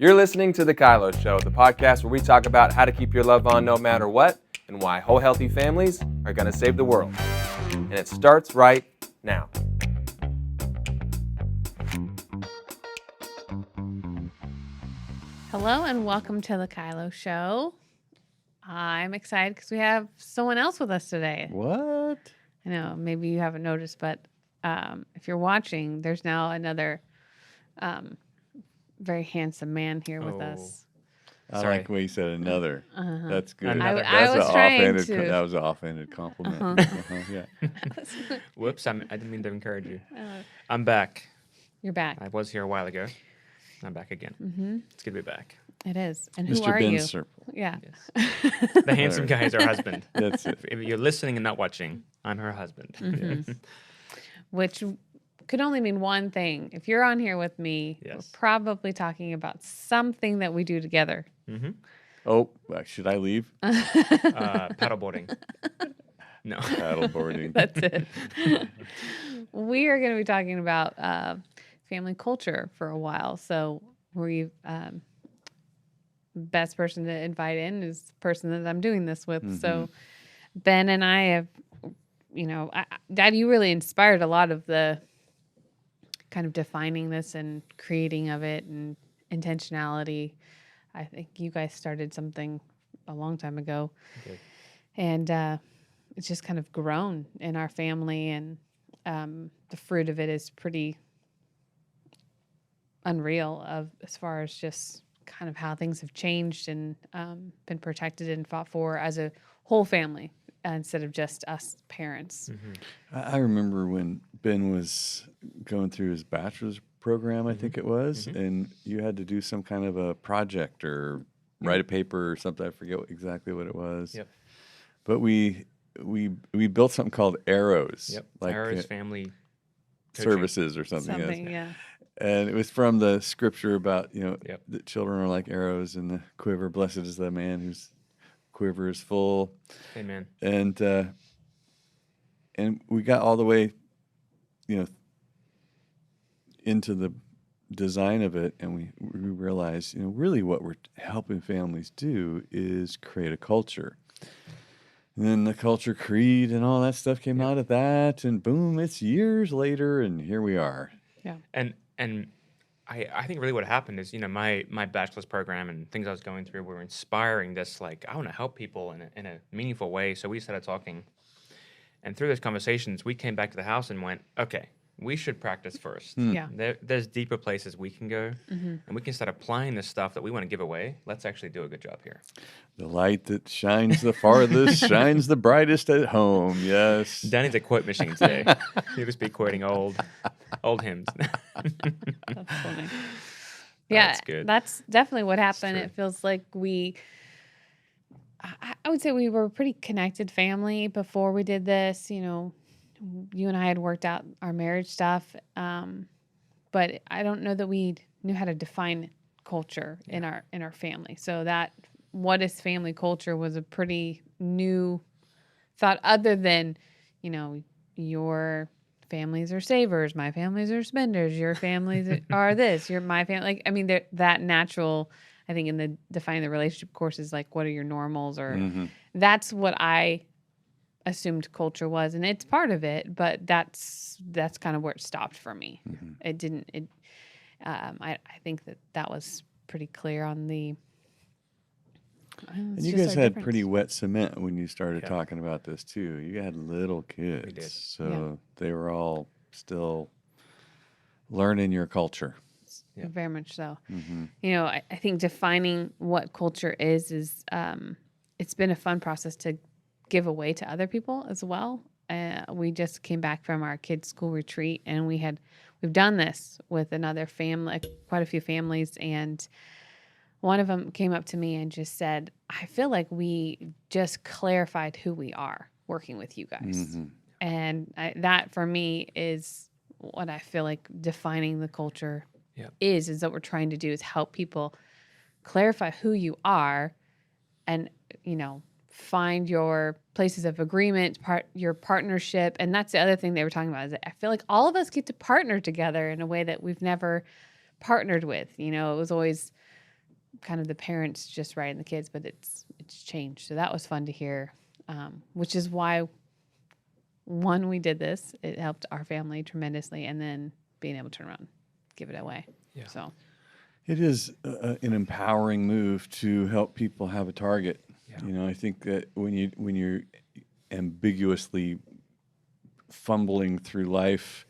You're listening to The KYLO Show, the podcast where we talk about how to keep your love on no matter what and why whole healthy families are going to save the world. And it starts right now. Hello and welcome to The KYLO Show. I'm excited because we have someone else with us today. What? I know, maybe you haven't noticed, but if you're watching, there's now another very handsome man here with us. I Sorry. like the way you said another. That's good. I That's was trying to- That was an offhanded compliment. Yeah. Whoops, I didn't mean to encourage you. I'm back. You're back. I was here a while ago. I'm back again. Mm-hmm. It's good to be back. It is. And who Mr. are Ben you? Serpell. Yeah. Yes. The handsome guy is her husband. That's it. If you're listening and not watching, I'm her husband. Mhm. Which could only mean one thing. If you're on here with me, Yes. we're probably talking about something that we do together. Mm-hmm. Oh, should I leave? Paddleboarding. No. Paddleboarding. That's it. We are going to be talking about family culture for a while. So we best person to invite in is the person that I'm doing this with. Mm-hmm. So Ben and I have, Dad, you really inspired a lot of the kind of defining this and creating of it and intentionality. I think you guys started something a long time ago. Okay. And it's just kind of grown in our family, and the fruit of it is pretty unreal as far as just kind of how things have changed and been protected and fought for as a whole family instead of just us parents. Mm-hmm. I remember when Ben was going through his bachelor's program, I think it was, and you had to do some kind of a project or write a paper or something. I forget exactly what it was. Yep. But we built something called Arrows. Yep. Like Arrows family coaching. services or something. Yes. Yeah. And it was from the scripture about, Yep. that children are like arrows in the quiver. Blessed is the man whose quiver is full. Amen. And we got all the way, into the design of it, and we realized, really what we're helping families do is create a culture. And then the culture creed and all that stuff came out of that, and boom, it's years later, and here we are. Yeah. And I think really what happened is, my bachelor's program and things I was going through were inspiring this, like, I want to help people in a meaningful way. So we started talking. And through those conversations, we came back to the house and went, okay, we should practice first. Yeah. There's deeper places we can go, Mm-hmm. and we can start applying this stuff that we want to give away. Let's actually do a good job here. The light that shines the farthest shines the brightest at home. Yes. Danny's a quote machine today. He'll just be quoting old hymns. That's funny. Yeah, That's good. That's definitely what happened. true. It feels like I would say we were a pretty connected family before we did this. You and I had worked out our marriage stuff, but I don't know that we knew how to define culture in our family. So that what is family culture was a pretty new thought, other than, your families are savers, my families are spenders, your families are this, my family. That natural, I think, in the defining the relationship course is like, what are your normals? Or that's what I assumed culture was, and it's part of it, but that's kind of where it stopped for me. It didn't. I think that was pretty clear on the. And you guys had pretty wet cement when you started talking about this too. You had little kids, did. so they were all still learning your culture. Yeah. Very much so. Mm-hmm. I think defining what culture is it's been a fun process to give away to other people as well. We just came back from our kids' school retreat, and we've done this with another family, quite a few families, and one of them came up to me and just said, I feel like we just clarified who we are working with you guys. Mm-hmm. And that for me is what I feel like defining the culture is what we're trying to do, is help people clarify who you are and, find your places of agreement, your partnership. And that's the other thing they were talking about, is that I feel like all of us get to partner together in a way that we've never partnered with. It was always kind of the parents just writing the kids, but it's changed. So that was fun to hear, which is why one, we did this. It helped our family tremendously, and then being able to turn around and give it away. Yeah. So It is an empowering move to help people have a target. Yeah. I think that when you're ambiguously fumbling through life,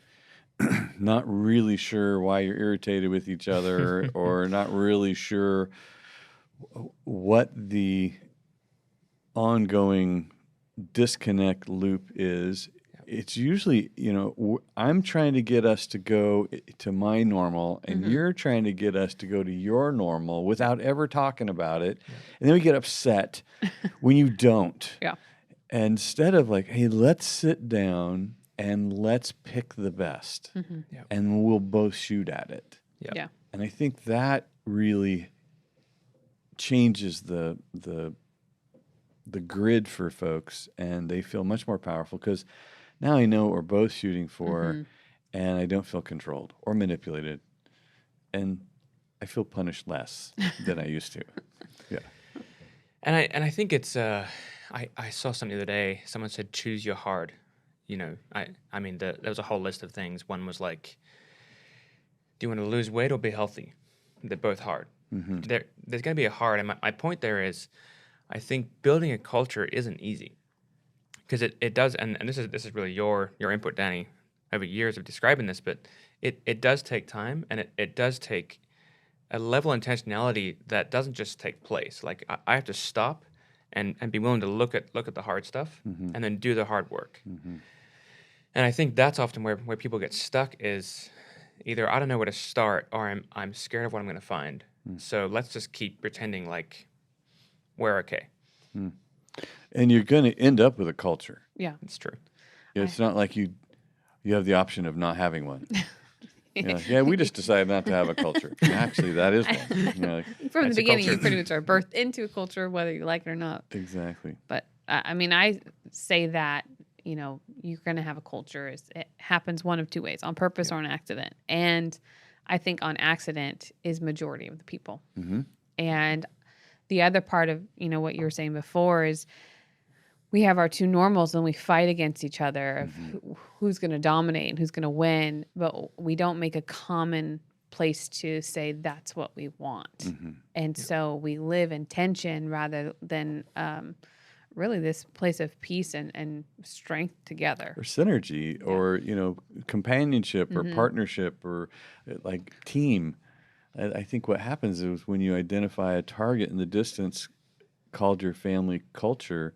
not really sure why you're irritated with each other, or not really sure what the ongoing disconnect loop is, it's usually, I'm trying to get us to go to my normal, and you're trying to get us to go to your normal without ever talking about it. And then we get upset when you don't. Yeah. Instead of like, hey, let's sit down and let's pick the best, and we'll both shoot at it. Yeah. And I think that really changes the grid for folks, and they feel much more powerful because now I know what we're both shooting for, and I don't feel controlled or manipulated, and I feel punished less than I used to. Yeah. And I think it's I saw something the other day. Someone said, choose your hard. I mean, there was a whole list of things. One was like, do you want to lose weight or be healthy? They're both hard. There's going to be a hard. And my point there is, I think building a culture isn't easy, because it does. And this is really your input, Danny, over years of describing this. But it does take time, and it does take a level of intentionality that doesn't just take place. Like I have to stop and be willing to look at the hard stuff and then do the hard work. And I think that's often where people get stuck, is either I don't know where to start, or I'm scared of what I'm going to find. So let's just keep pretending like we're okay. And you're going to end up with a culture. Yeah. It's true. It's not like you have the option of not having one. Yeah, we just decided not to have a culture. Actually, that is one. From the That's a beginning, you culture. pretty much are birthed into a culture, whether you like it or not. Exactly. But I mean, I say that, you're going to have a culture. It happens one of two ways, on purpose or on accident. And I think on accident is majority of the people. And the other part of, what you were saying before is we have our two normals and we fight against each other of who's going to dominate and who's going to win, but we don't make a common place to say that's what we want. And so we live in tension rather than really this place of peace and strength together. Or synergy, or, companionship, or partnership, or like team. I think what happens is when you identify a target in the distance called your family culture,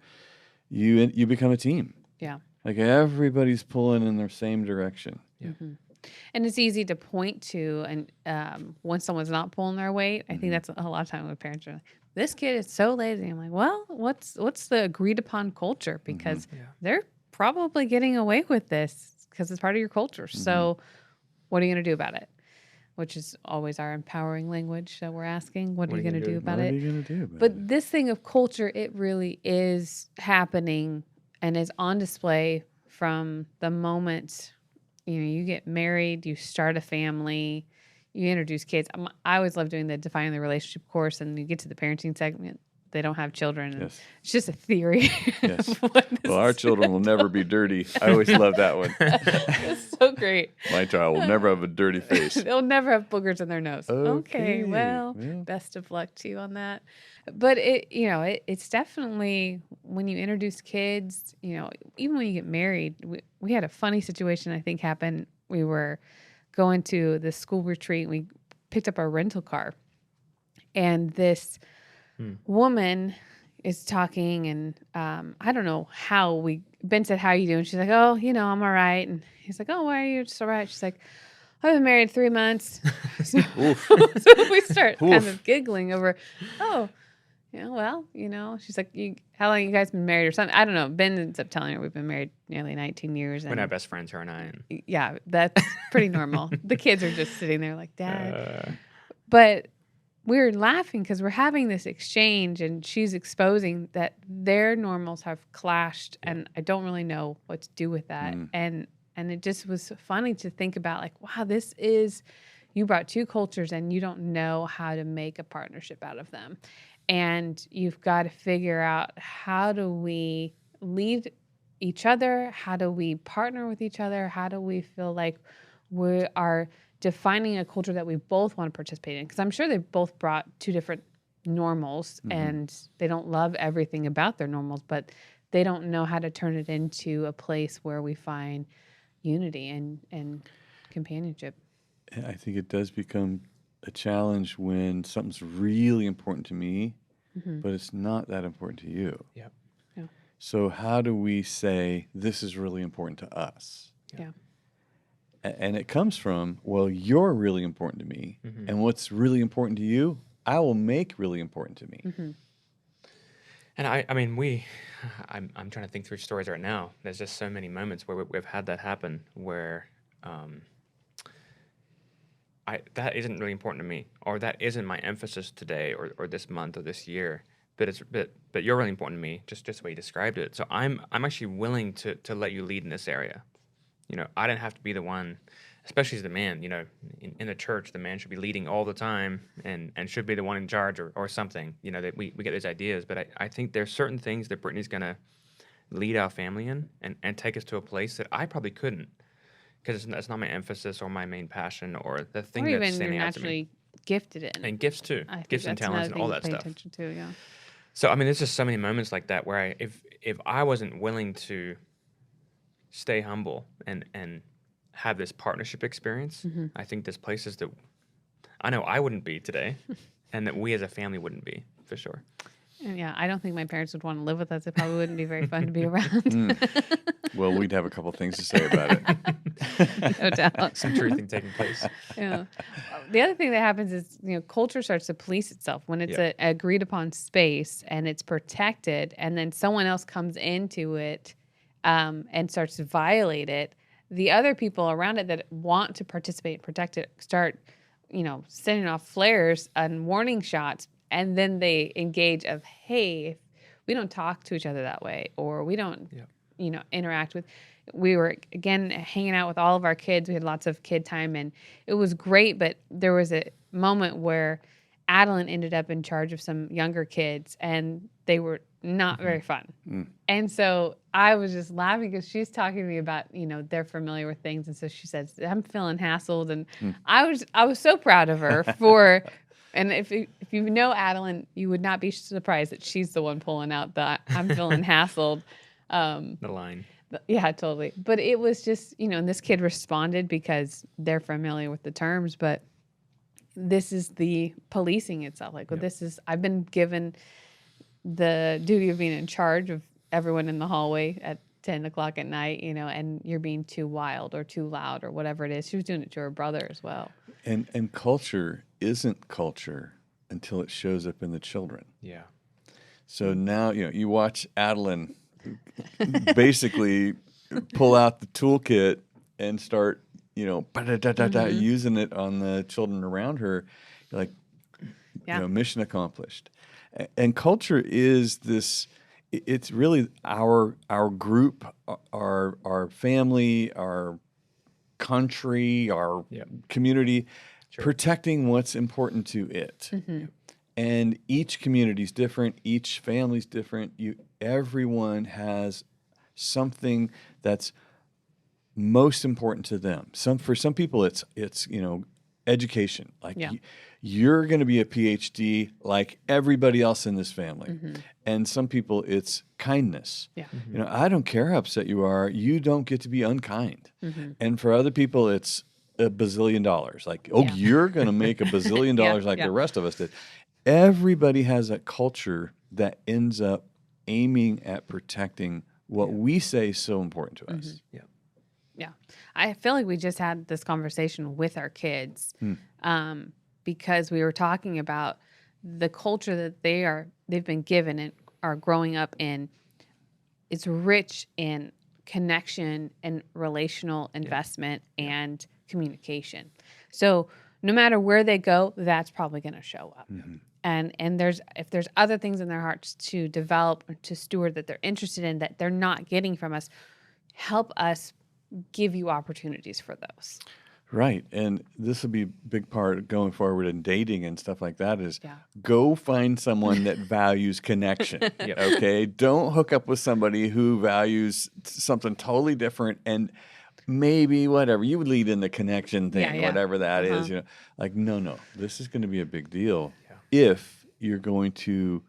you become a team. Yeah. Like everybody's pulling in the same direction. And it's easy to point to, and when someone's not pulling their weight, I think that's a lot of time when parents are like, this kid is so lazy. I'm like, well, what's the agreed upon culture? Because they're probably getting away with this because it's part of your culture. So what are you going to do about it? Which is always our empowering language that we're asking. What are you going to do about it? What are you going to do about it? But this thing of culture, it really is happening and is on display from the moment, you get married, you start a family, you introduce kids. I always love doing the Defining the Relationship course, and you get to the parenting segment. They don't have children. And Yes. It's just a theory. Yes. of what this Well, our is. children will never be dirty. I always love that one. It's so great. My child will never have a dirty face. They'll never have boogers in their nose. Okay, Well, well. best of luck to you on that. But it's definitely when you introduce kids, even when you get married, we had a funny situation I think happen. We were going to the school retreat. We picked up our rental car, and this woman is talking, and I don't know how Ben said, "How you doing?" She's like, "Oh, I'm all right." And he's like, "Oh, why are you just all right?" She's like, "I've been married 3 months." So we start kind of giggling over, she's like, how long you guys been married or something? I don't know. Ben ends up telling her we've been married nearly 19 years. We're not best friends, her and I. And yeah, that's pretty normal. The kids are just sitting there like, Dad. But we're laughing because we're having this exchange, and she's exposing that their normals have clashed, and I don't really know what to do with that. And it just was funny to think about, like, wow, this is, you brought two cultures and you don't know how to make a partnership out of them. And you've got to figure out, how do we lead each other? How do we partner with each other? How do we feel like we are defining a culture that we both want to participate in? Because I'm sure they both brought two different normals, and they don't love everything about their normals, but they don't know how to turn it into a place where we find unity and companionship. I think it does become a challenge when something's really important to me, but it's not that important to you. Yep. Yeah. So how do we say this is really important to us? Yeah. And it comes from, well, you're really important to me, and what's really important to you, I will make really important to me. And I mean, I'm trying to think through stories right now. There's just so many moments where we've had that happen, where that isn't really important to me, or that isn't my emphasis today, or this month, or this year. But you're really important to me, just the way you described it. So I'm actually willing to let you lead in this area. You know, I didn't have to be the one, especially as the man. You know, in the church, the man should be leading all the time and should be the one in charge, or something. You know, that we get these ideas. But I think there's certain things that Brittney's going to lead our family in and take us to a place that I probably couldn't, because it's not my emphasis or my main passion or the thing Or that's even you're standing out to me. naturally gifted in. And gifts too, I think gifts and that's talents another and all thing that to pay stuff. attention to, yeah. So I mean, there's just so many moments like that where if I wasn't willing to stay humble and have this partnership experience, I think there's places that I know I wouldn't be today, and that we as a family wouldn't be, for sure. And yeah, I don't think my parents would want to live with us. It probably wouldn't be very fun to be around. Well, we'd have a couple things to say about it. No doubt. Some truthing taking place. Yeah. The other thing that happens is, culture starts to police itself when it's Yeah. a agreed upon space and it's protected, and then someone else comes into it and starts to violate it. The other people around it that want to participate and protect it start, sending off flares and warning shots, and then they engage of, hey, if we don't talk to each other that way, or we don't, interact with. We were, again, hanging out with all of our kids. We had lots of kid time, and it was great, but there was a moment where Adeline ended up in charge of some younger kids, and they were not very fun. And so I was just laughing because she's talking to me about, they're familiar with things. And so she says, I'm feeling hassled. And I was so proud of her for, and if you know Adeline, you would not be surprised that she's the one pulling out the I'm feeling hassled. The line. Yeah, totally. But it was just, and this kid responded because they're familiar with the terms, but this is the policing itself. Like, well, I've been given the duty of being in charge of everyone in the hallway at 10 o'clock at night, and you're being too wild or too loud or whatever it is. She was doing it to her brother as well. And culture isn't culture until it shows up in the children. Yeah. So now, you watch Adeline basically pull out the toolkit and start, using it on the children around her. You're like, mission accomplished. And culture is this, it's really our group, our family, our country, our community, protecting what's important to it. And each community's different, each family's different. Everyone has something that's most important to them. For some people, it's education. Like you're going to be a PhD like everybody else in this family. And some people, it's kindness. I don't care how upset you are. You don't get to be unkind. And for other people, it's $1 bazillion. Like, you're going to make $1 bazillion like the rest of us did. Everybody has a culture that ends up aiming at protecting what we say is so important to us. Yeah. I feel like we just had this conversation with our kids because we were talking about the culture that they've been given and are growing up in. It's rich in connection and relational investment and communication. So no matter where they go, that's probably going to show up. And if there's other things in their hearts to develop, to steward that they're interested in that they're not getting from us, help us give you opportunities for those. Right. And this will be a big part going forward in dating and stuff like that is Yeah. go find someone that values connection. Okay. Don't hook up with somebody who values something totally different and maybe whatever. You would lead in the connection thing, Yeah. whatever that is, like, no, this is going to be a big deal if you're going to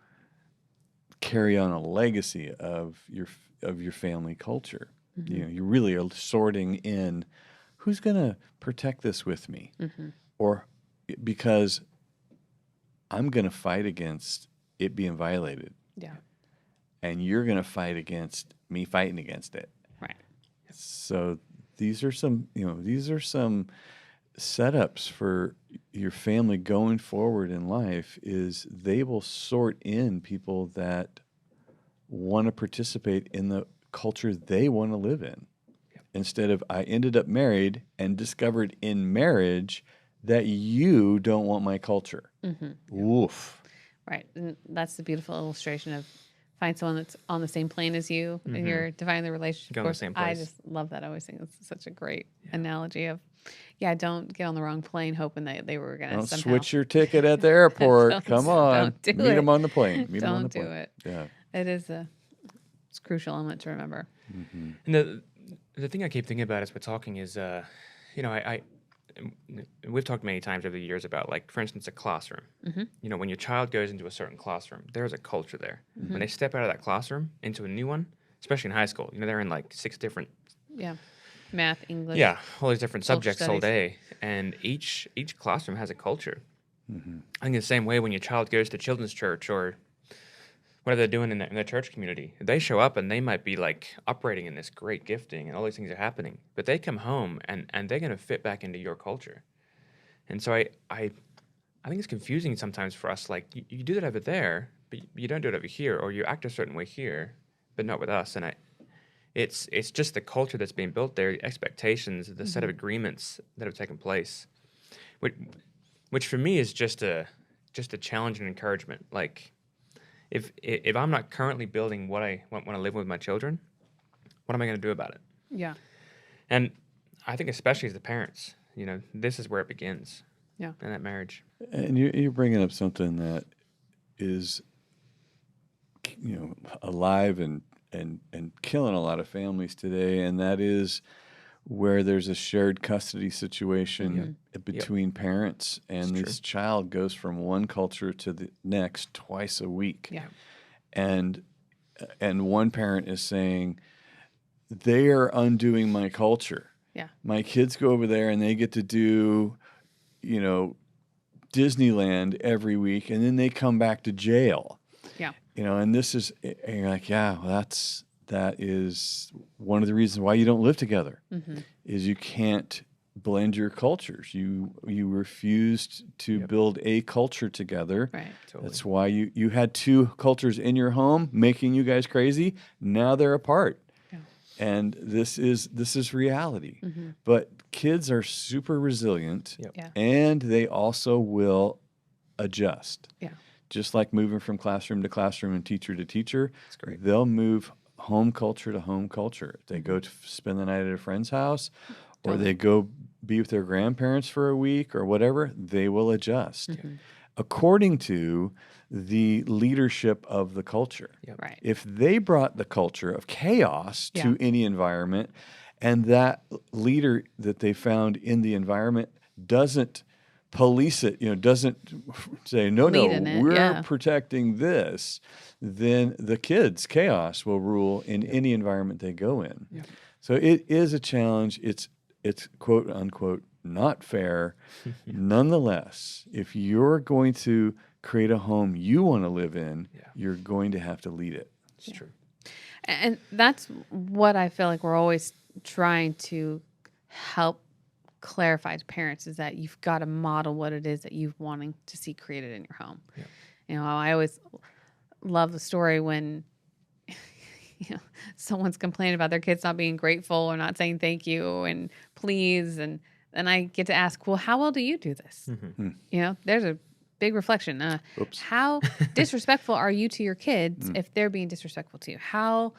carry on a legacy of your family culture. You really are sorting in who's going to protect this with me, or because I'm going to fight against it being violated, and you're going to fight against me fighting against it. Right. So these are some setups for your family going forward in life. Is they will sort in people that want to participate in the culture they want to live in. Instead of I ended up married and discovered in marriage that you don't want my culture. Oof. Right. And that's the beautiful illustration of find someone that's on the same plane as you and you're defining the relationship. Go in the same I place. just love that. I always think it's such a great analogy of, don't get on the wrong plane hoping that they were going to Don't somehow. switch your ticket at the airport. Don't- Come on. don't do Meet it. them on the plane. Meet 'em on the Don't do plane. it. Yeah. It is it's a crucial element to remember. And the thing I keep thinking about as we're talking is, we've talked many times over the years about, like, for instance, a classroom. When your child goes into a certain classroom, there's a culture there. When they step out of that classroom into a new one, especially in high school, they're in like 6 different Math, English. all these different Social subjects all studies. day, and each classroom has a culture. I think the same way when your child goes to children's church or whatever they're doing in their church community, they show up and they might be like operating in this great gifting and all these things are happening, but they come home and they're going to fit back into your culture. And so I think it's confusing sometimes for us, like you do that over there, but you don't do it over here, or you act a certain way here, but not with us. And it's just the culture that's being built there, the expectations, the set of agreements that have taken place, which for me is just a challenge and encouragement. Like, if I'm not currently building what I want to live with my children, what am I going to do about it? Yeah. And I think especially as the parents, this is where it begins. Yeah. In that marriage. And you're bringing up something that is, alive and killing a lot of families today, and that is where there's a shared custody situation between parents, and this child goes from one culture to the next twice a week. Yeah. And one parent is saying, they are undoing my culture. Yeah. My kids go over there and they get to do, Disneyland every week, and then they come back to jail. Yeah. And this is, and you're like, that is one of the reasons why you don't live together, is you can't blend your cultures. You refused to build a culture together. Right. Totally. That's why you had 2 cultures in your home making you guys crazy. Now they're apart. Yeah. And this is reality. But kids are super resilient, Yeah. and they also will adjust. Yeah. Just like moving from classroom to classroom and teacher to teacher, That's great. they'll move home culture to home culture. If they go to spend the night at a friend's house, or they go be with their grandparents for a week or whatever, they will adjust according to the leadership of the culture. Right. If they brought the culture of chaos to any environment, and that leader that they found in the environment doesn't police it, doesn't say, no, Lead in it, we're protecting this, then the kids' chaos will rule in any environment they go in. Yeah. So it is a challenge. It's quote unquote not fair. Nonetheless, if you're going to create a home you want to live in, you're going to have to lead it. It's true. And that's what I feel like we're always trying to help clarify to parents, is that you've got to model what it is that you're wanting to see created in your home. Yeah. I always love the story when someone's complaining about their kids not being grateful or not saying thank you and please, and then I get to ask, well, how well do you do this? There's a big reflection. How disrespectful are you to your kids if they're being disrespectful to you? How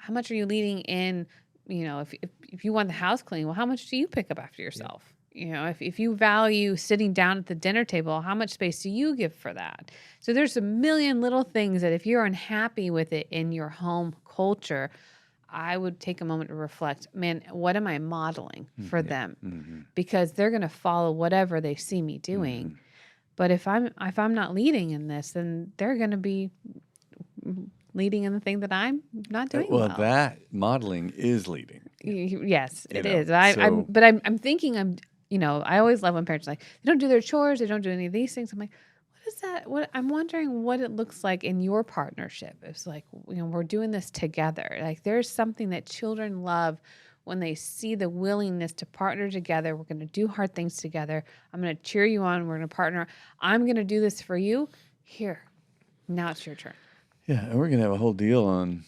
much are you leading in? If you want the house clean, well, how much do you pick up after yourself? if you value sitting down at the dinner table, how much space do you give for that? So there's a million little things that if you're unhappy with it in your home culture, I would take a moment to reflect, man, what am I modeling for them? Because they're going to follow whatever they see me doing. But if I'm not leading in this, then they're going to be leading in the thing that I'm not doing well. Well, that modeling is leading. Yes, it is. So, I'm thinking I always love when parents are like, they don't do their chores, they don't do any of these things. I'm like, what is that? What I'm wondering what it looks like in your partnership. It's like, we're doing this together. Like there's something that children love when they see the willingness to partner together. We're going to do hard things together. I'm going to cheer you on. We're going to partner. I'm going to do this for you. Here, now it's your turn. Yeah, and we're going to have a whole deal on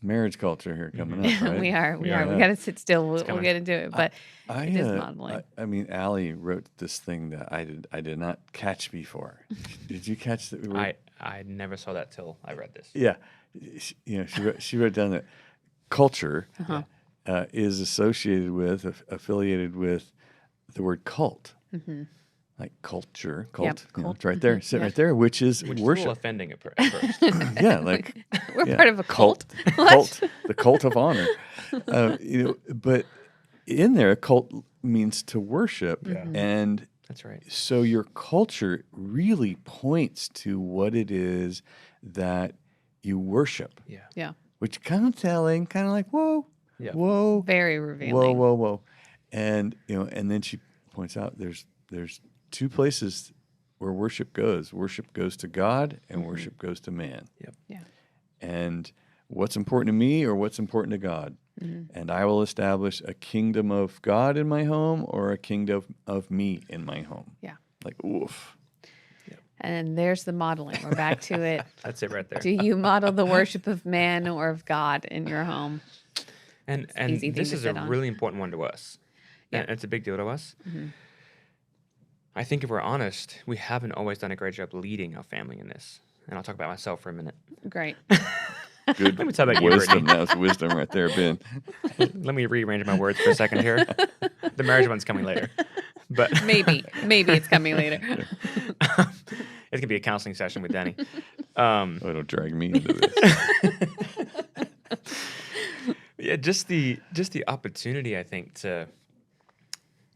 marriage culture here coming up, right? We are. We Yeah. got to sit still. We'll get into it. But it is I modeling. I mean, Allie wrote this thing that I did not catch before. Did you catch that? I never saw that till I read this. Yeah, she wrote down that culture is associated with, affiliated with the word cult. Like culture, cult. Yep, cult. It's right there, right there, which is Which is a worship. little offending at first. Yeah, like We're part of a cult. Cult, the cult of honor. But in there, cult means to worship, and That's right. so your culture really points to what it is that you worship. Yeah. Yeah. Which kind of telling, kind of like whoa, Yeah. whoa, Very revealing. whoa, and and then she points out there's two places where worship goes. Worship goes to God, and worship goes to man. Yep. Yeah. And what's important to me or what's important to God? And I will establish a kingdom of God in my home or a kingdom of me in my home. Yeah. Like, oof. And there's the modeling. We're back to it. That's it right there. Do you model the worship of man or of God in your home? And easy thing this to is a sit on. really important one to us. Yeah. And it's a big deal to us. I think if we're honest, we haven't always done a great job leading our family in this. And I'll talk about myself for a minute. Great. Good Let me talk about you, wisdom. Brittney. That was wisdom right there, Ben. Let me rearrange my words for a second here. The marriage one's coming later. But Maybe it's coming later. it's going to be a counseling session with Danny. Oh, don't drag me into this. Yeah, just the opportunity, I think, to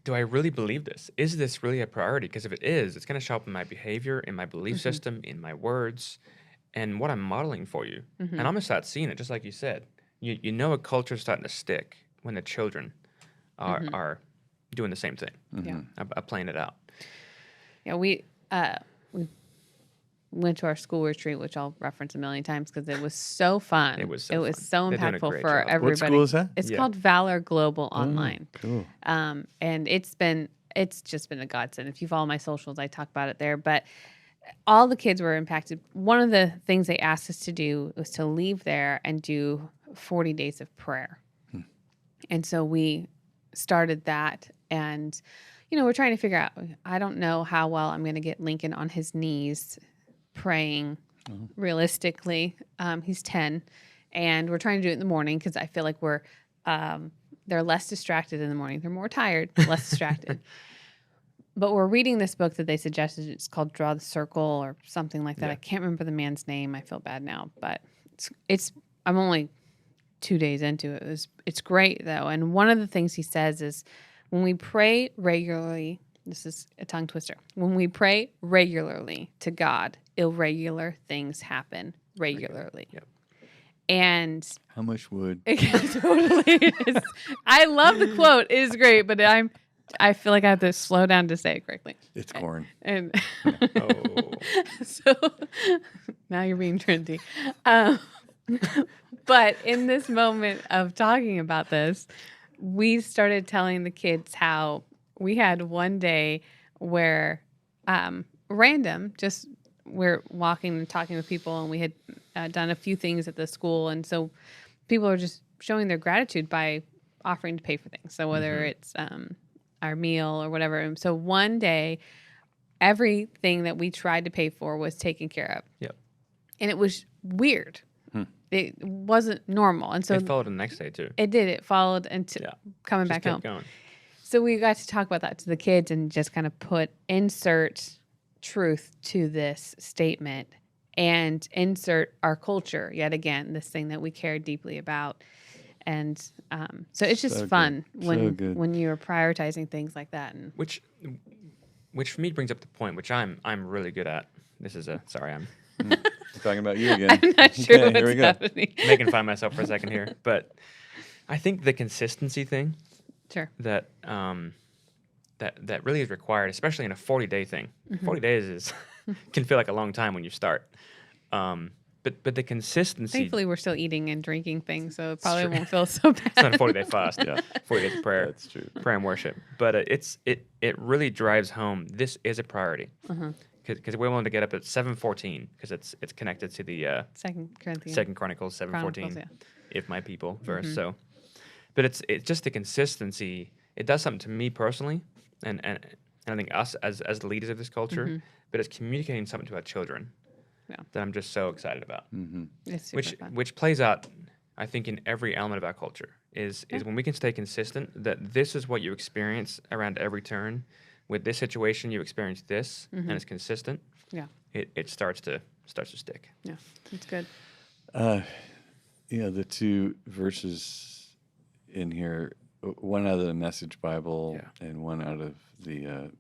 do I really believe this? Is this really a priority? Because if it is, it's going to show up in my behavior, in my belief system, in my words, and what I'm modeling for you. And I'm going to start seeing it, just like you said. You know a culture is starting to stick when the children are doing the same thing, Yeah. are playing it out. Yeah, we went to our school retreat, which I'll reference a million times because it was so fun. It was so fun. so They're doing a impactful great for job. everybody. What school is that? It's Yeah. called Valor Global Online. Cool. And it's just been a godsend. If you follow my socials, I talk about it there. But all the kids were impacted. One of the things they asked us to do was to leave there and do 40 days of prayer. And so we started that. And, we're trying to figure out, I don't know how well I'm going to get Lincoln on his knees praying realistically. He's 10. And we're trying to do it in the morning because I feel like they're less distracted in the morning. They're more tired, less distracted. But we're reading this book that they suggested. It's called Draw the Circle or something like that. Yeah. I can't remember the man's name. I feel bad now, but I'm only 2 days into it. It's great though. And one of the things he says is when we pray regularly, this is a tongue twister. When we pray regularly to God, irregular things happen regularly. Yep. And How much would totally is. I love the quote. It is great, but I feel like I have to slow down to say it correctly. it's corn? And Oh. so now you're being trendy. But in this moment of talking about this, we started telling the kids how we had one day where we're walking and talking with people, and we had done a few things at the school. And so people are just showing their gratitude by offering to pay for things. So whether it's our meal or whatever. And so one day, everything that we tried to pay for was taken care of. Yep. And it was weird. It wasn't normal. And so It followed the next day, too. it did. It followed until Yeah. coming Just back kept home. going. So we got to talk about that to the kids and just kind of insert truth to this statement and insert our culture yet again, this thing that we care deeply about. And so it's just So fun good. So good. when you're prioritizing things like that. And Which for me brings up the point, which I'm really good at. This is I'm Talking about you again. I'm not sure Okay, here we what's go. happening. making fun of myself for a second here, but I think the consistency thing Sure. that that really is required, especially in a 40-day thing. 40 days is can feel like a long time when you start. But the consistency. Thankfully, we're still eating and drinking things, so it probably true. won't feel so bad. It's not a 40-day fast. Yeah. 40 days of prayer. That's true. Prayer and worship. But it really drives home. This is a priority. Because we're willing to get up at 7:14 because it's connected to the 2 Corinthians. 2 Chronicles 7:14. Chronicles, yeah. If my people verse. So, but it's just the consistency. It does something to me personally, and I think us as the leaders of this culture. But it's communicating something to our children. Yeah. That I'm just so excited about. It's super fun. Which plays out, I think, in every element of our culture is when we can stay consistent that this is what you experience around every turn. With this situation, you experience this, and it's consistent. Yeah. It starts to stick. Yeah. It's good. The two verses in here, one out of the Message Bible and one out of the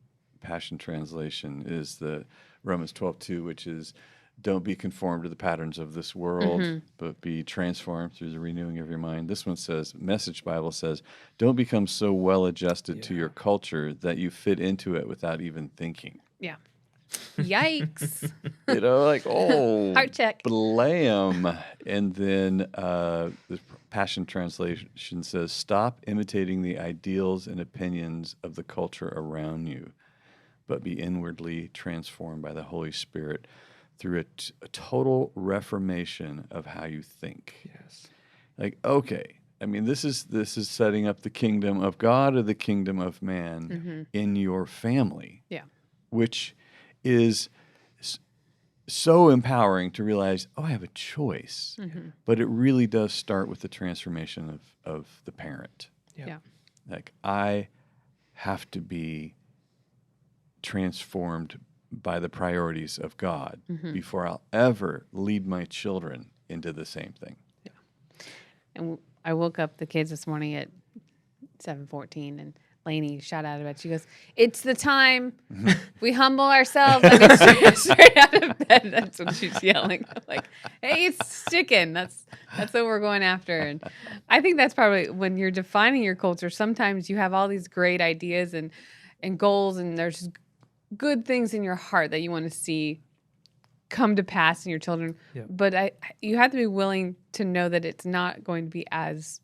Passion Translation, is the Romans 12:2, which is, don't be conformed to the patterns of this world, but be transformed through the renewing of your mind. This one says, Message Bible says, don't become so well adjusted to your culture that you fit into it without even thinking. Yeah. Yikes. Heart check. Blam. And then the Passion Translation says, stop imitating the ideals and opinions of the culture around you, but be inwardly transformed by the Holy Spirit through a total reformation of how you think. Yes. This is setting up the kingdom of God or the kingdom of man in your family. Yeah. Which is so empowering to realize, I have a choice. But it really does start with the transformation of the parent. Yeah. Like, I have to be transformed by the priorities of God before I'll ever lead my children into the same thing. Yeah. And I woke up the kids this morning at 7:14, and Lainey shot out of bed. She goes, "It's the time we humble ourselves." I mean, straight out of bed. That's what she's yelling. I'm like, hey, it's sticking. That's what we're going after. And I think that's probably when you're defining your culture. Sometimes you have all these great ideas and goals, and there's good things in your heart that you want to see come to pass in your children. Yeah. But you have to be willing to know that it's not going to be as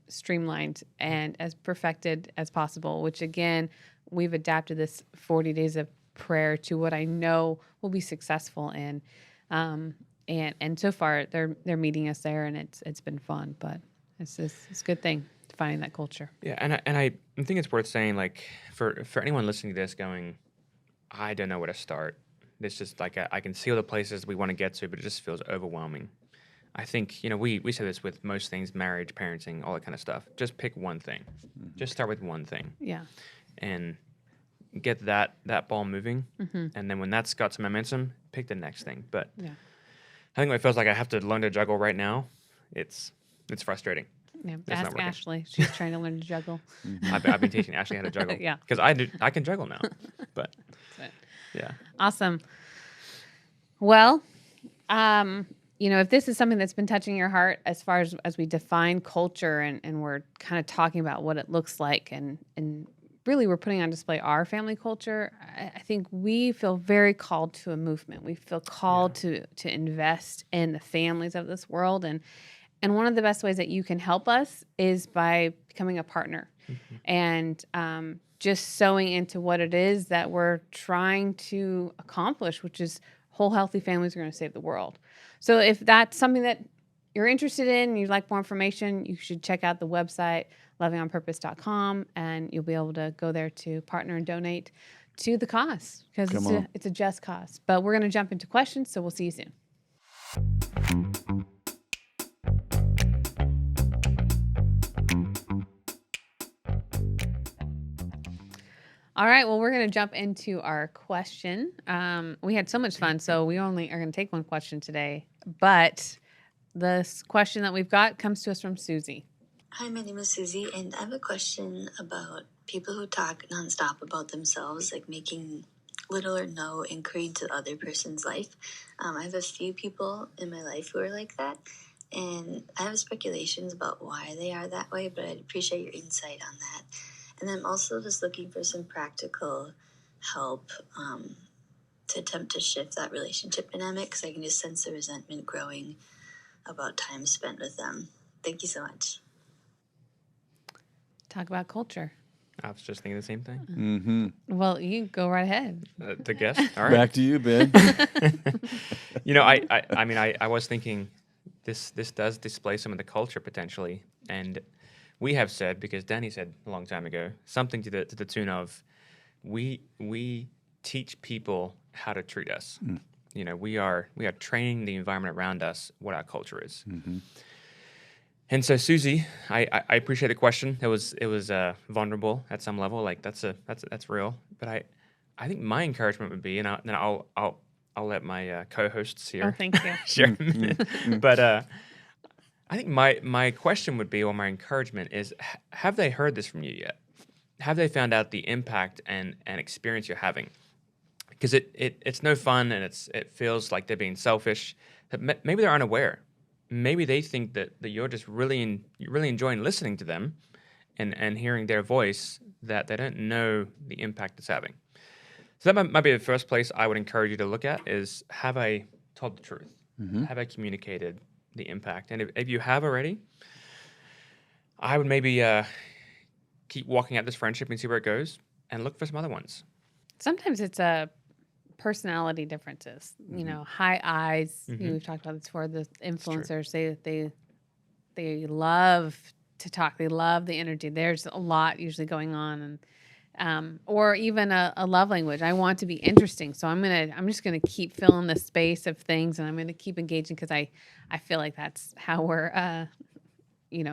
streamlined and as perfected as possible, which again, we've adapted this 40 days of prayer to what I know will be successful in. And so far they're meeting us there, and it's been fun, but it's a good thing finding that culture. Yeah, and I think it's worth saying, like, for anyone listening to this going, I don't know where to start. It's just like I can see all the places we want to get to, but it just feels overwhelming. I think, we say this with most things, marriage, parenting, all that kind of stuff. Just pick one thing. Just start with one thing. Yeah. And get that ball moving. And then when that's got some momentum, pick the next thing. But Yeah. I think when it feels like I have to learn to juggle right now, it's frustrating. Yeah. It's not Ask working. Ashley. She's trying to learn to juggle. I've been teaching Ashley how to juggle. Yeah. Because I can juggle now. But yeah. Awesome. Well, if this is something that's been touching your heart as far as we define culture and we're kind of talking about what it looks like and really we're putting on display our family culture, I think we feel very called to a movement. We feel called to invest in the families of this world. And one of the best ways that you can help us is by becoming a partner and just sowing into what it is that we're trying to accomplish, which is whole healthy families are going to save the world. So if that's something that you're interested in and you'd like more information, you should check out the website, lovingonpurpose.com, and you'll be able to go there to partner and donate to the cause because it's a just cause. But we're going to jump into questions, so we'll see you soon. All right. Well, we're going to jump into our question. We had so much fun, so we only are going to take one question today. But this question that we've got comes to us from Susie. Hi, my name is Susie, and I have a question about people who talk nonstop about themselves, like making little or no inquiry into the other person's life. I have a few people in my life who are like that, and I have speculations about why they are that way, but I'd appreciate your insight on that. And I'm also just looking for some practical help to attempt to shift that relationship dynamic, because I can just sense the resentment growing about time spent with them. Thank you so much. Talk about culture. I was just thinking the same thing. Mm-hmm. Well, you go right ahead. To guess. All right. Back to you, Ben. I was thinking this does display some of the culture potentially, and we have said, because Danny said a long time ago, something to the tune of, we teach people how to treat us. We are training the environment around us what our culture is. Mm-hmm. And so, Susie, I appreciate the question. It was vulnerable at some level. Like that's real. But I think my encouragement would be, and then I'll let my co-hosts here. Oh, thank you. share. But I think my question would be, or my encouragement is, have they heard this from you yet? Have they found out the impact and experience you're having? Because it's no fun, and it feels like they're being selfish. Maybe they're unaware. Maybe they think that you're just really enjoying listening to them and hearing their voice, that they don't know the impact it's having. So that might be the first place I would encourage you to look at is, have I told the truth? Mm-hmm. Have I communicated the impact? And if you have already, I would maybe keep walking out this friendship and see where it goes, and look for some other ones. Sometimes it's personality differences. You know, high eyes. We've talked about this before. The influencers say that they love to talk. They love the energy. There's a lot usually going on, and or even a love language. I want to be interesting, so I'm just gonna keep filling the space of things, and I'm gonna keep engaging because I feel like that's how we're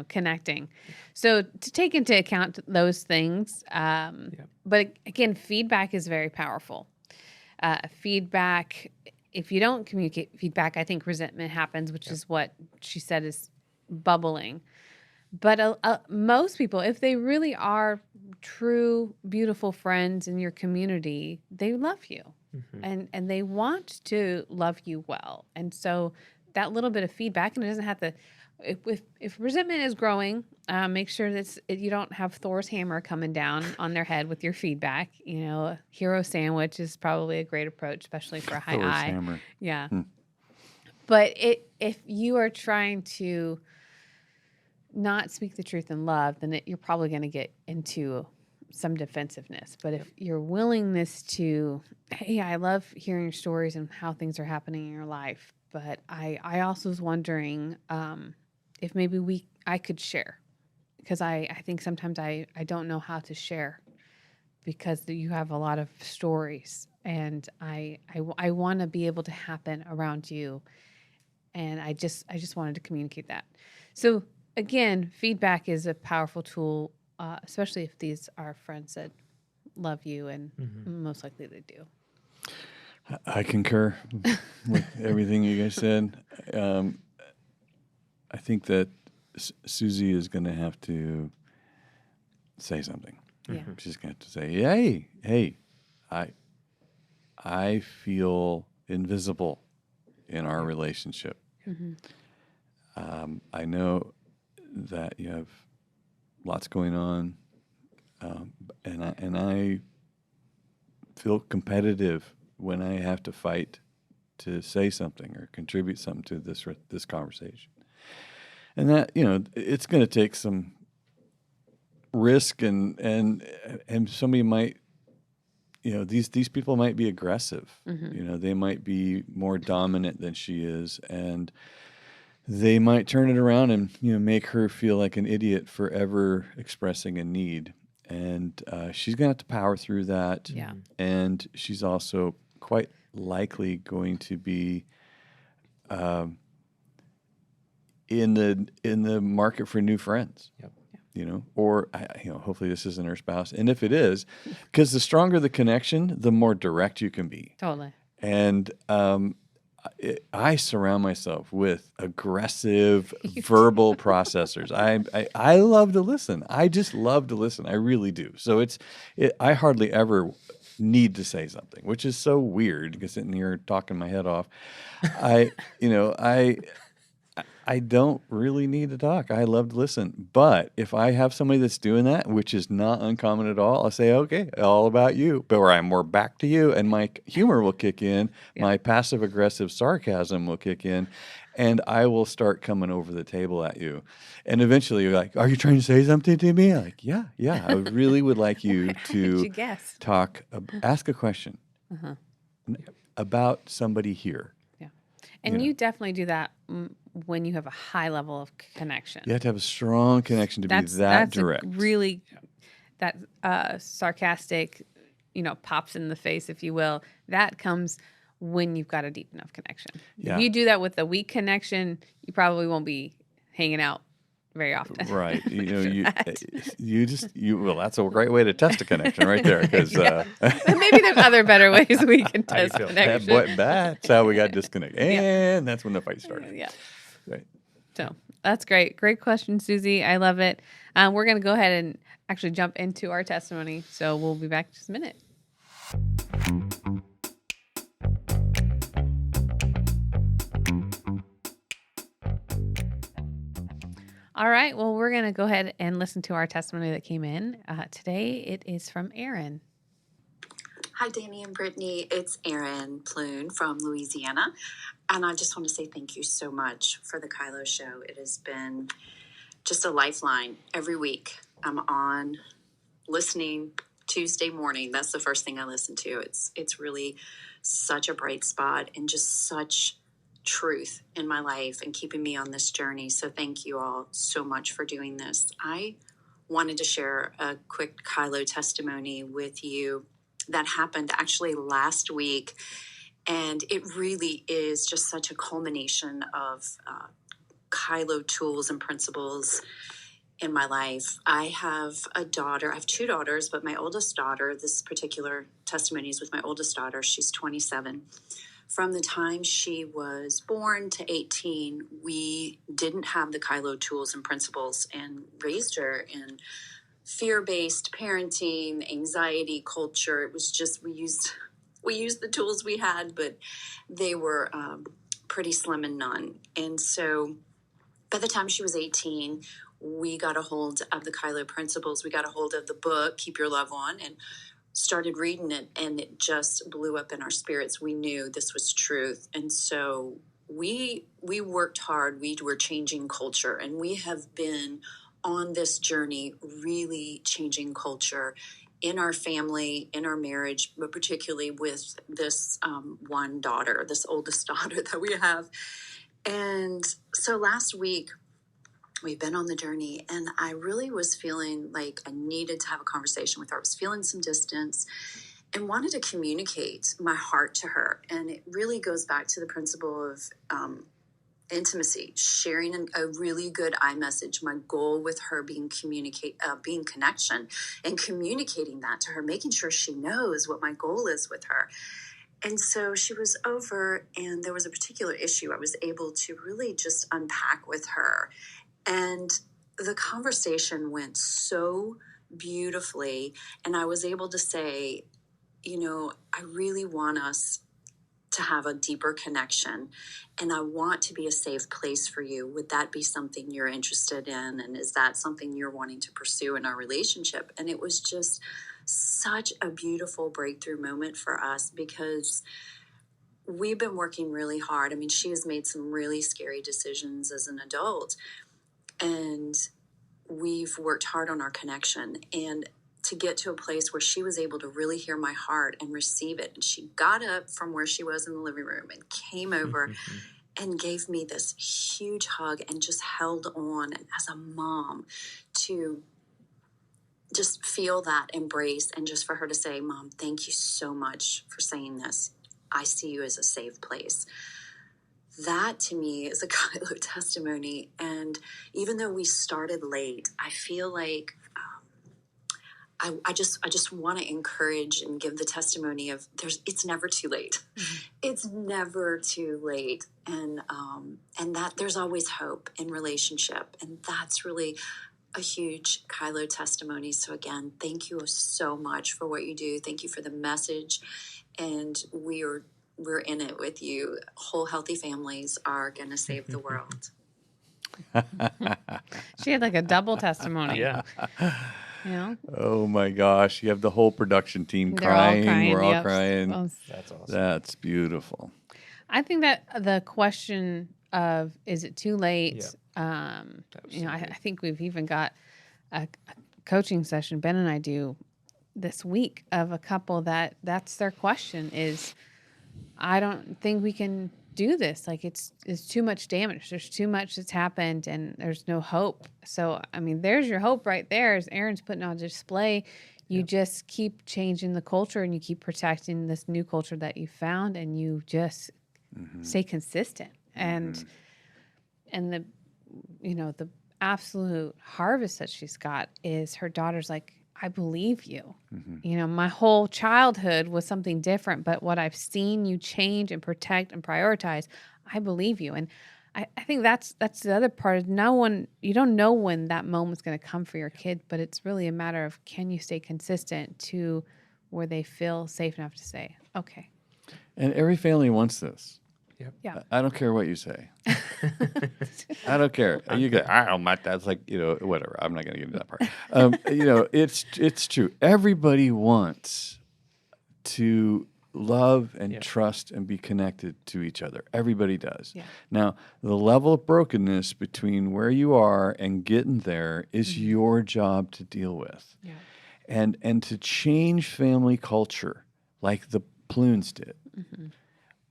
connecting. So to take into account those things, but again, feedback is very powerful. Feedback, if you don't communicate feedback, I think resentment happens, which is what she said is bubbling. But most people, if they really are true, beautiful friends in your community, they love you and they want to love you well. And so that little bit of feedback, and it doesn't have to, if resentment is growing, make sure that you don't have Thor's hammer coming down on their head with your feedback. A hero sandwich is probably a great approach, especially for a high Thor's eye. hammer. Yeah. But if you are trying to not speak the truth in love, then you're probably going to get into some defensiveness. But if your willingness to, hey, I love hearing your stories and how things are happening in your life, but I also was wondering if maybe I could share, because I think sometimes I don't know how to share, because you have a lot of stories, and I want to be able to happen around you, and I just wanted to communicate that. So again, feedback is a powerful tool, especially if these are friends that love you, and most likely they do. I concur with everything you guys said. I think that Susie is going to have to say something. Yeah. She's going to have to say, hey, I feel invisible in our relationship. I know that you have lots going on, and I feel competitive when I have to fight to say something or contribute something to this conversation. And that, it's going to take some risk, and somebody might, these people might be aggressive. They might be more dominant than she is, and they might turn it around and make her feel like an idiot for ever expressing a need. And she's going to have to power through that. Yeah. And she's also quite likely going to be in the market for new friends. Yep. or hopefully this isn't her spouse. And if it is, because the stronger the connection, the more direct you can be. Totally. And I surround myself with aggressive verbal processors. I love to listen. I just love to listen. I really do. So I hardly ever need to say something, which is so weird because sitting here talking my head off. I don't really need to talk. I love to listen. But if I have somebody that's doing that, which is not uncommon at all, I'll say, okay, all about you. But where I'm more back to you, and my humor will kick in, my passive aggressive sarcasm will kick in, and I will start coming over the table at you. And eventually you're like, are you trying to say something to me? I'm like, yeah. I really would like you to you guess? talk, ask a question about somebody here. Yeah. And you definitely do that when you have a high level of connection. You have to have a strong connection to be that direct. Really, that sarcastic, pops in the face, if you will. That comes when you've got a deep enough connection. Yeah. If you do that with a weak connection, you probably won't be hanging out very often. Right. Well, that's a great way to test a connection right there. Because maybe there's other better ways we can test connection. That's how we got disconnected. And that's when the fight started. Yeah. Right. So that's great. Great question, Susie. I love it. We're going to go ahead and actually jump into our testimony. So we'll be back in just a minute. All right. Well, we're going to go ahead and listen to our testimony that came in. Today, it is from Erin. Hi, Danny and Brittney. It's Erin Ploon from Louisiana. And I just want to say thank you so much for the KYLO show. It has been just a lifeline. Every week I'm on listening Tuesday morning. That's the first thing I listen to. It's really such a bright spot and just such truth in my life and keeping me on this journey. So thank you all so much for doing this. I wanted to share a quick KYLO testimony with you that happened actually last week. And it really is just such a culmination of KYLO tools and principles in my life. I have a daughter. I have two daughters, but my oldest daughter, this particular testimony is with my oldest daughter. She's 27. From the time she was born to 18, we didn't have the KYLO tools and principles and raised her in fear-based parenting, anxiety culture. It was just, we used the tools we had, but they were pretty slim and none. And so by the time she was 18, we got a hold of the KYLO principles. We got a hold of the book, Keep Your Love On, and started reading it, and it just blew up in our spirits. We knew this was truth. And so we worked hard. We were changing culture, and we have been on this journey really changing culture in our family, in our marriage, but particularly with this one daughter, this oldest daughter that we have. And so last week, we've been on the journey, and I really was feeling like I needed to have a conversation with her. I was feeling some distance and wanted to communicate my heart to her. And it really goes back to the principle of intimacy, sharing a really good iMessage. My goal with her being connection and communicating that to her, making sure she knows what my goal is with her. And so she was over, and there was a particular issue I was able to really just unpack with her. And the conversation went so beautifully. And I was able to say, I really want us to have a deeper connection, and I want to be a safe place for you. Would that be something you're interested in? And is that something you're wanting to pursue in our relationship? And it was just such a beautiful breakthrough moment for us, because we've been working really hard. I mean, she has made some really scary decisions as an adult, and we've worked hard on our connection, and to get to a place where she was able to really hear my heart and receive it. And she got up from where she was in the living room and came over and gave me this huge hug and just held on, and as a mom, to just feel that embrace, and just for her to say, Mom, thank you so much for saying this. I see you as a safe place. that to me is a KYLO testimony. And even though we started late, I feel like I just want to encourage and give the testimony of it's never too late. It's never too late. And that there's always hope in relationship. And that's really a huge KYLO testimony. So again, thank you so much for what you do. Thank you for the message. And we're in it with you. Whole healthy families are going to save the world. She had like a double testimony. Yeah. You know? Oh my gosh. You have the whole production team They're all crying. crying. We're all Yep. crying. Well, That's awesome. That's beautiful. I think that the question of is it too late? was so I good. think we've even got a coaching session Ben and I do this week of a couple that's their question is, I don't think we can do this. Like it's too much damage. There's too much that's happened and there's no hope. So, I mean, there's your hope right there as Aaron's putting on display. You just keep changing the culture and you keep protecting this new culture that you found and you just stay consistent. And the, the absolute harvest that she's got is her daughter's like, I believe you. My whole childhood was something different, but what I've seen you change and protect and prioritize, I believe you. And I think that's the other part. You don't know when that moment's going to come for your kid, but it's really a matter of can you stay consistent to where they feel safe enough to say, okay. And every family wants this. Yeah. I don't care what you say. I don't care. You go, my dad's like, whatever. I'm not going to get into that part. It's true. Everybody wants to love and trust and be connected to each other. Everybody does. Yeah. Now, the level of brokenness between where you are and getting there is your job to deal with. Yeah. And to change family culture like the Plunes did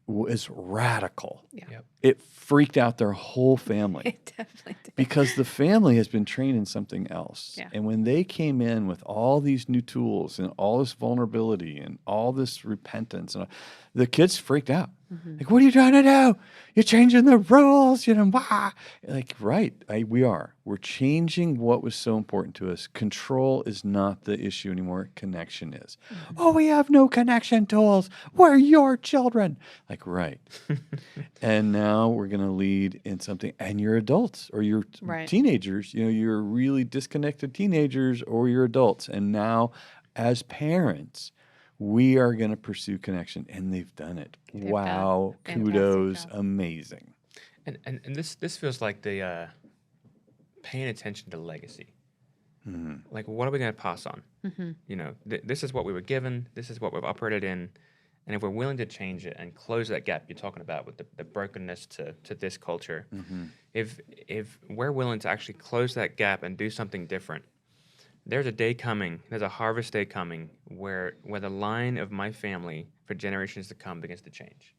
was radical. Yeah. Yep. It freaked out their whole family. It definitely did. Because the family has been trained in something else. Yeah. And when they came in with all these new tools and all this vulnerability and all this repentance, and the kids freaked out. Like, what are you trying to do? You're changing the rules, Bah. Like, right, we are. We're changing what was so important to us. Control is not the issue anymore. Connection is. Oh, we have no connection tools. We're your children. Like, right. And now we're going to lead in something. And you're adults or you're teenagers. You're really disconnected teenagers or you're adults. And now as parents, we are going to pursue connection. And they've done it. Wow. Kudos. Job. Amazing. And this feels like the paying attention to legacy. Like, what are we going to pass on? This is what we were given. This is what we've operated in. And if we're willing to change it and close that gap you're talking about with the brokenness to this culture, if we're willing to actually close that gap and do something different, there's a day coming, there's a harvest day coming where the line of my family for generations to come begins to change.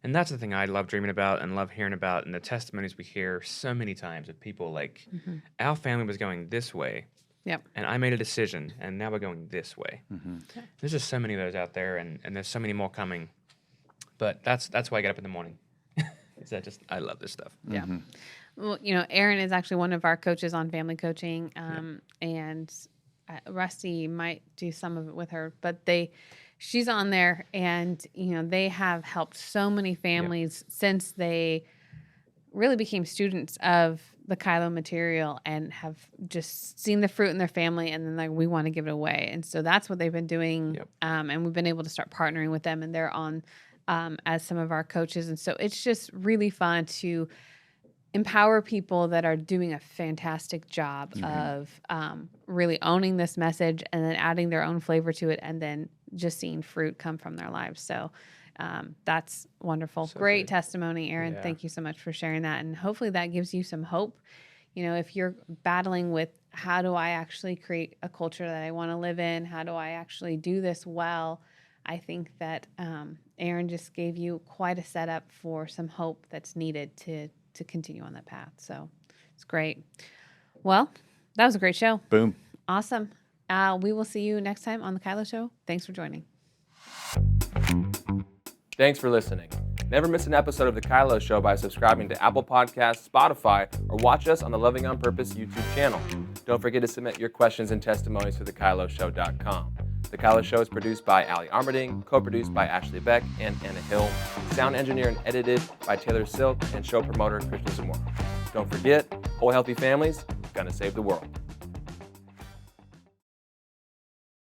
And that's the thing I love dreaming about and love hearing about, and the testimonies we hear so many times of people like, our family was going this way, and I made a decision, and now we're going this way. There's just so many of those out there, and there's so many more coming. But that's why I get up in the morning. I love this stuff. Yeah. Well, Erin is actually one of our coaches on family coaching, and Rusty might do some of it with her, but she's on there, and they have helped so many families since they really became students of the KYLO material and have just seen the fruit in their family, and then we want to give it away, and so that's what they've been doing, and we've been able to start partnering with them, and they're on as some of our coaches, and so it's just really fun to empower people that are doing a fantastic job of really owning this message and then adding their own flavor to it and then just seeing fruit come from their lives. So that's wonderful. So Great good. testimony, Erin. Yeah. Thank you so much for sharing that. And hopefully that gives you some hope. If you're battling with how do I actually create a culture that I want to live in? How do I actually do this well? I think that Erin just gave you quite a setup for some hope that's needed to continue on that path. So it's great. Well, that was a great show. Boom. Awesome. We will see you next time on the KYLO Show. Thanks for joining. Thanks for listening. Never miss an episode of The KYLO Show by subscribing to Apple Podcasts, Spotify, or watch us on the Loving on Purpose YouTube channel. Don't forget to submit your questions and testimonies to thekyloshow.com. The KYLO Show is produced by Ali Armerding, co-produced by Ashley Beck and Anna Hill, sound engineered and edited by Taylor Silk, and show promoter Christian Zamora. Don't forget, whole healthy families, gonna save the world.